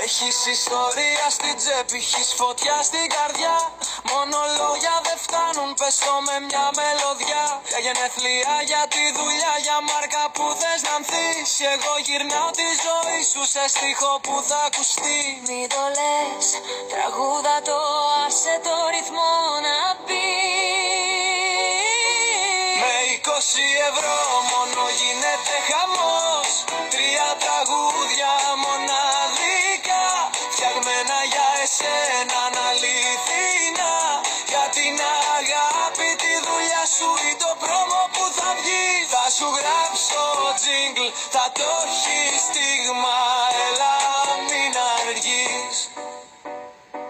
Έχεις ιστορία στην τσέπη, έχεις φωτιά στην καρδιά. Μόνο λόγια δεν φτάνουν, πες το με μια μελωδιά. Για γενέθλια, για τη δουλειά, για μάρκα που θες να ανθείς. Κι εγώ γυρνάω τη ζωή σου σε στίχο που θα ακουστεί. Μην το λες, τραγούδα το, άσε το ρυθμό να πει. Με 20 ευρώ μόνο γίνεται χαμός. 3 τραγούδια μοναδικά, φτιαγμένα για εσένα αληθινά. Για την αγάπη, τη δουλειά σου ή το πρόμο που θα βγει. Θα σου γράψω τζίγκλ, θα το έχει στίγμα. Έλα μην αργείς.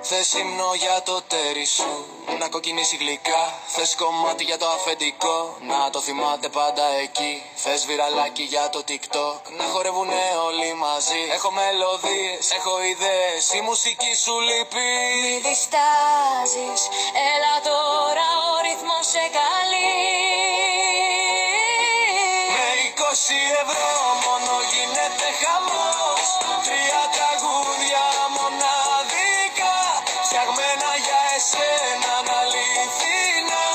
Θες ύμνο για το τέρι σου, να κοκκινήσει γλυκά. Θες κομμάτι για το αφεντικό, να το θυμάται πάντα εκεί. Θες βιραλάκι για το TikTok, να χορεύουνε όλοι μαζί. Έχω μελωδίες, έχω ιδέες, η μουσική σου λείπει. Μη διστάζεις, έλα τώρα ο ρυθμός σε καλεί. Με 20 ευρώ μόνο γίνεται χαμός. 3 τραγούδια μοναδικά, φτιαγμένα για εσένα αληθινά.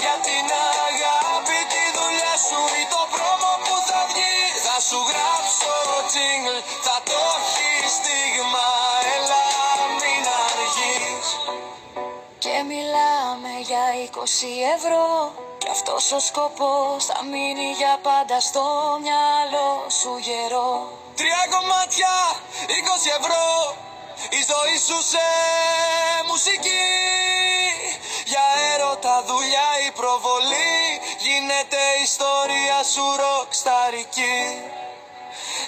Για την αγάπη, τη δουλειά σου ή το πρόμο που θα βγει. Θα σου γράψω τζίγκλ, θα το έχει στίγμα. Έλα μην αργείς. Και μιλάμε για 20 ευρώ. Κι αυτός ο σκοπός θα μείνει για πάντα στο μυαλό σου γερό. 3 κομμάτια, 20 ευρώ. Η ζωή σου σε μουσική. Για έρωτα, δουλειά ή προβολή. Γίνεται ιστορία σου ροκσταρική.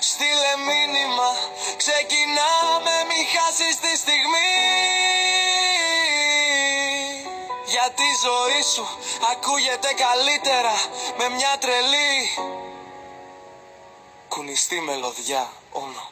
Στείλε μήνυμα, ξεκινάμε, μη χάσεις τη στιγμή. Για τη ζωή σου ακούγεται καλύτερα με μια τρελή κουνιστή μελωδιά, όνο.